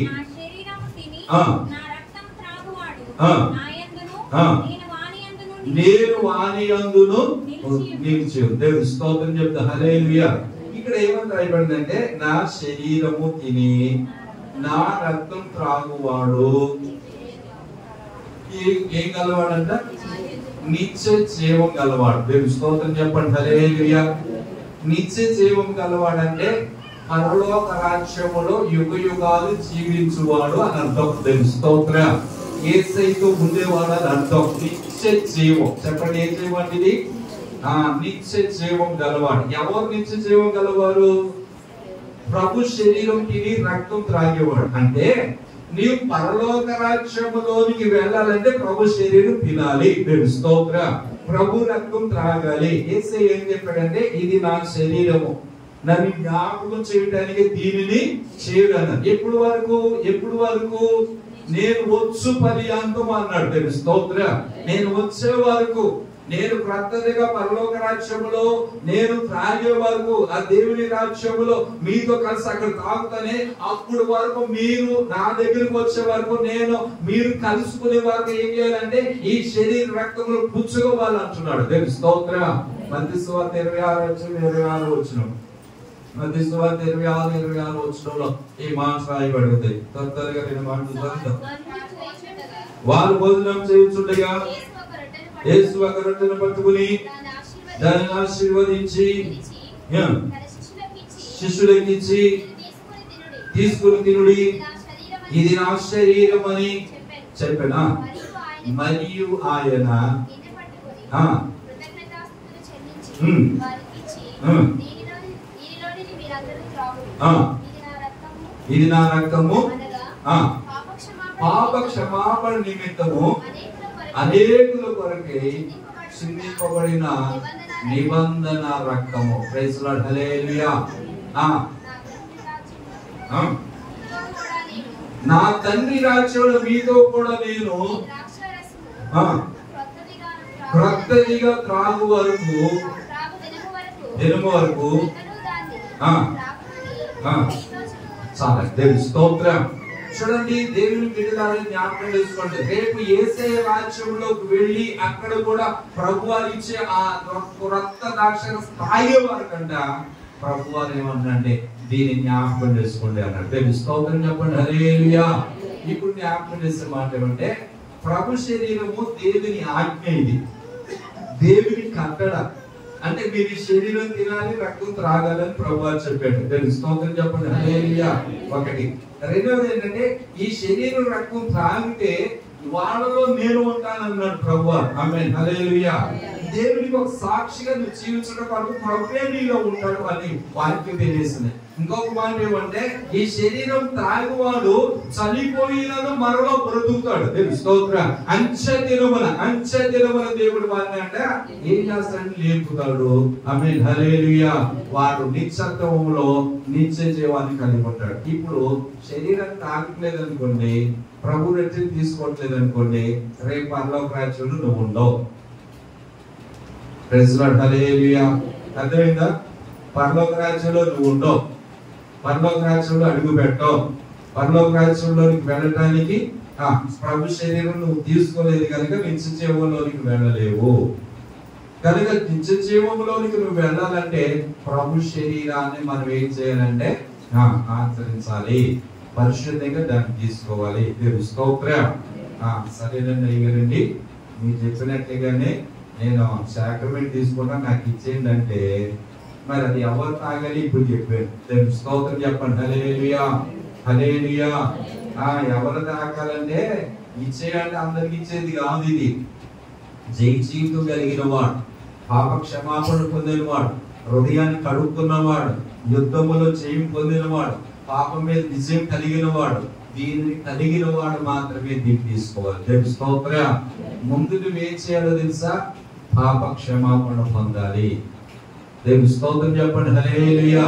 నేను వాని యందును నిలిచి. దేవుని స్తోత్రం చెప్తా. హల్లెలూయా. ఇక్కడ ఏమని రాయబడిందంటే, నా శరీరము తిని నా రక్తం త్రాగువాడు ఏం గలవాడంట? నిత్య జీవం గలవాడు. దేవుని స్తోత్రం చెప్పండి. హల్లెలూయా. నిత్య జీవం గలవాడంటే పరలోక రాజ్యములో యుగ యుగాలు జీవించువాడు అని అర్థం. దేవుని స్తోత్రం. యేసయ్యతో ఉండేవాడు అని అర్థం. నిత్య జీవం. చెప్పండి, ఏ జీవం అంటే ఇది? నిత్య జీవం గలవాడు. ఎవరు నిత్య జీవం గలవారు? ప్రభు శరీరం తిని రక్తం త్రాగేవాడు. అంటే నీవు పరలోక రాజ్యములోనికి వెళ్ళాలంటే ప్రభు శరీరం తినాలి. దేవుని స్తోత్రం. ప్రభు రక్తం త్రాగాలి. యేసయ్య ఏం చెప్పాడంటే, ఇది నా శరీరము, నన్ను జ్ఞాపకం చేయడానికి దీనిని చేయడం. ఎప్పుడు వరకు? నేను వచ్చు పర్యంతం అన్నాడు. దేవుని స్తోత్రం. నేను వచ్చే వరకు, నేను క్రొత్తదిగా పరలోక రాజ్యములో నేను త్రాగే వరకు, ఆ దేవుని రాజ్యములో మీతో కలిసి అక్కడ తాగుతానే, అప్పుడు వరకు మీరు నా దగ్గరికి వచ్చే వరకు, మీరు కలుసుకునే వరకు ఏం చేయాలంటే ఈ శరీర రక్తములు పుచ్చుకోవాలి అంటున్నాడు. దేవుని స్తోత్రం. మత్తయి సువార్త 26 వచనం. మత్తయి సువార్త 26 వచనంలో ఈ మాట రాయబడింది. త్వరగా రెండు మాటలు చదువుతాం. వారు భోజనం చేయుచుండగా యేసు ఒక రొట్టెను పట్టుకుని దానిని ఆశీర్వదించి శిష్యులకు ఇచ్చి, తీసుకుని తినుడి, ఇది నా శరీరం అని చెప్పెనా. మరియు ఆయన ఇది నా రక్తము, పాప క్షమాపణ నిమిత్తము అనేకుల కొరకై చిందింపబడిన నిబంధన రక్తము. Praise Lord. హల్లెలూయా. నా తండ్రి రాజ్యంలో మీతో కూడా నేను క్రొత్తదిగా త్రాగు వరకు, దినము వరకు చాలా. దేవుని స్తోత్రం. చూడండి, దేవుని బిడ్డలారా జ్ఞాపకం చేసుకోండి. రేపు యేసయ్య రాజ్యంలోకి వెళ్ళి అక్కడ కూడా ప్రభువారు ఇచ్చే ఆ క్రొత్త ద్రాక్షరసం తాగేవారు కంట ప్రభువారు ఏమన్నారంటే, దీన్ని జ్ఞాపకం చేసుకోండి అన్నాడు. దేవుని స్తోత్రం చెప్పండి. హల్లెలూయా. ఇప్పుడు జ్ఞాపకం చేసే మాట ఏమంటే, ప్రభు శరీరము దేవుని ఆజ్ఞ, ఇది దేవుని కట్టడ. అంటే మీరు ఈ శరీరం తినాలి, రక్తం త్రాగాలని ప్రభువారు చెప్పాడు. దేవుని స్తోత్రం చెప్పండి. హల్లెలూయా. ఒకటి. రెండవది ఏంటంటే, ఈ శరీరం రక్తం త్రాగితే వాళ్ళలో నేను ఉంటానన్నాడు ప్రభువారు. ఆమేన్. హల్లెలూయా. దేవునికి ఒక సాక్షిగా నువ్వు జీవించడం వరకు ప్రభువే నీలో ఉంటాడు అని వాక్యం తెలియజేస్తుంది. ఇంకొక మాట ఏమంటే, ఈ శరీరం త్రాగువాడు చనిపోయినను మరలో బ్రతుకుతాడు. దేవుని స్తోత్రం. అంచె దినమున దేవుడు వారిని అంటే ఏం చేస్తాడని లేపుతాడు. ఆమేన్. హల్లెలూయా. వాడు నిత్యత్వంలో నిత్య జీవాన్ని కలిగి ఉంటాడు. ఇప్పుడు శరీరం తాగట్లేదు అనుకోండి, ప్రభు రెట్టిని తీసుకోవట్లేదు అనుకోండి, రేపు పరలోక రాజ్యంలో నువ్వు ఉండవు. Praise Lord. హల్లెలూయా. అర్థమైందా? పరలోక రాజ్యంలో నువ్వు ఉండవు, పరలోక రాజ్యంలో అడుగు పెట్టవు. పరలోక రాజ్యంలోనికి వెళ్ళడానికి ప్రభు శరీరం నువ్వు తీసుకోలేదు కనుక నిత్య జీవంలోనికి వెళ్ళలేవు. కనుక నిత్య జీవంలోనికి నువ్వు వెళ్ళాలంటే ప్రభు శరీరాన్ని మనం ఏం చేయాలంటే ఆచరించాలి, పరిశుద్ధంగా దాన్ని తీసుకోవాలి. దేవుని స్తోత్రం. సరేనండి అయ్యారండి, మీరు చెప్పినట్లుగానే నేను సాక్రమెంట్ తీసుకున్నా, నాకు ఇచ్చేయండి అంటే మరి అది ఎవరు తాగాలి ఇప్పుడు చెప్పాను. దేవుని స్తోత్రం చెప్పండి. హల్లెలూయా. హల్లెలూయా. ఎవరు తాగాలంటే ఇచ్చేయంటే అందరికి ఇచ్చేది కాదు. ఇది జై జీవితం కలిగిన వాడు, పాప క్షమాపణ పొందినవాడు, హృదయాన్ని కడుక్కున్నవాడు, యుద్ధములో జయం పొందినవాడు, పాపం మీద విజయం కలిగిన వాడు, దీనిని కలిగిన వాడు మాత్రమే దీన్ని తీసుకోవాలి. దేవుని స్తోత్రం. ముందు నువ్వేం చేయాలో తెలుసా? పాప క్షమాపణ పొందాలి. దేవుని స్తోత్రం చెప్పండి, హల్లెలూయా.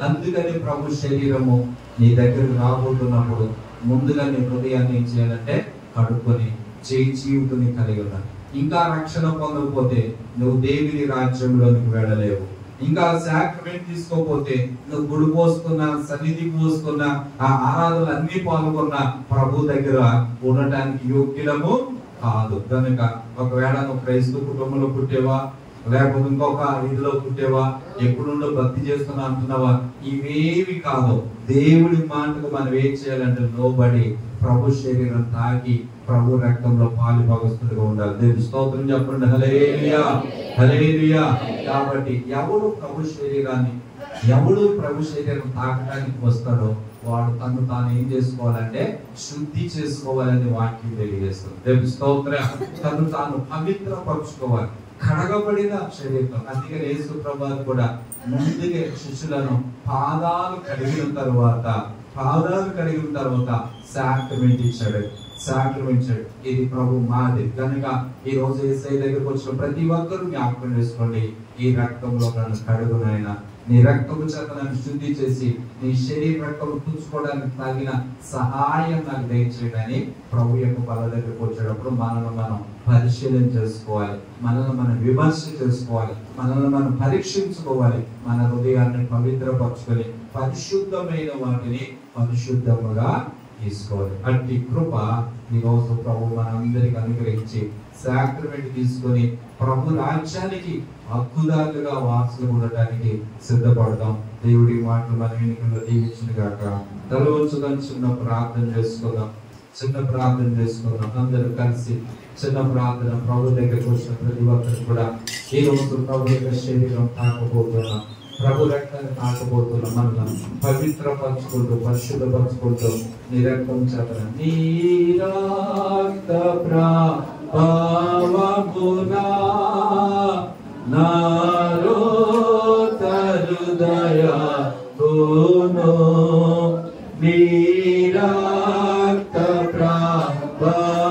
అందుకని ప్రభు శరీరము నీ దగ్గరకు రాబోతున్నప్పుడు ముందుగా నీ హృదయాన్ని ఏం చేయాలంటే కడుక్కొని జీవితాన్ని కలిగి ఉండాలి. ఇంకా రక్షణ పొందకపోతే నువ్వు దేవుని రాజ్యంలోనికి వెళ్ళలేవు. ఇంకా సాక్రమెంట్ తీసుకోకపోతే నువ్వు గుడి పోసుకున్నా, సన్నిధి పోసుకున్నా, ఆ ఆరాధనలు అన్ని పాల్గొన్నా ప్రభు దగ్గర ఉండటానికి యోగ్యులము కాదు. కనుక ఒకవేళ నువ్వు క్రైస్తవ కుటుంబంలో పుట్టేవా, లేకపోతే ఇంకొక ఇదిలో పుట్టేవా, ఎప్పుడుండో భక్తి చేస్తున్నా అంటున్నావా, ఇవేవి కాదు. దేవుడి మాటకు మనం ఏం చేయాలంటే లోబడి ప్రభు శరీరం తాకి ప్రభు రక్తంలో పాలు భాగస్తులుగా ఉండాలి. దేవుని స్తోత్రం చెప్పండి, హల్లెలూయా, హల్లెలూయా. కాబట్టి ఎవడు ప్రభు శరీరం తాకడానికి వస్తాడో వాడు తను తాను ఏం చేసుకోవాలంటే శుద్ధి చేసుకోవాలని వాక్యం తెలియజేస్తుంది. దేవుని స్తోత్రం. తను తాను పవిత్రపరచుకోవాలి, కడగబడిన శరీరం. అందుకని యేసు ప్రభువు కూడా ముందుగా శిష్యులను పాదాలు కడిగిన తర్వాత సాక్రమెంట్ ఇచ్చాడు. ఇది ప్రభు మాది. కనుక ఈ రోజు యేసయ్య దగ్గరకు వచ్చిన ప్రతి ఒక్కరూ జ్ఞాపకం చేసుకోండి, ఈ రక్తంలో నన్ను కడుగునైనా, నీ రక్తము చేత నన్ను శుద్ధి చేసి నీ శరీర రక్తం పుచ్చుకోవడానికి తగిన సహాయం నాకు దయచేయడని ప్రభు యొక్క బల దగ్గరకు వచ్చేటప్పుడు మనల్ని మనం పరిశీలన చేసుకోవాలి, మనల్ని మనం విమర్శ చేసుకోవాలి, మనల్ని మనం పరీక్షించుకోవాలి, మన హృదయాన్ని పవిత్రపరచుకొని పరిశుద్ధమైన వాటిని పరిశుద్ధముగా తీసుకోవాలి. అట్టి కృప ఈ రోజు ప్రభు మనందరికి అనుగ్రహించి సాక్రమెంట్ తీసుకొని ప్రభు రాజ్యానికి హక్కుదారులుగా వారసులు ఉండటానికి సిద్ధపడతాం. దేవుడి మాటలు మన వెనుకల్లో దీవించును గాక. తలవంచుకొని చిన్న ప్రార్థన చేసుకుందాం. అందరూ కలిసి చిన్న ప్రార్థన. ప్రభు దగ్గరకు వచ్చిన ప్రతి ఒక్కరు కూడా ఈ రోజు ప్రభు యొక్క శరీరం తాకపోతున్నాం, ప్రభు రక్తాన్ని తాకబోతున్న మనల్ని పవిత్రపరచుకుంటూ పరిశుద్ధపరచుకుంటూ నీ రక్తం చేత నీ రక్త ప్రభావమున నారో హృదయమును నీ రక్త ప్రభావమున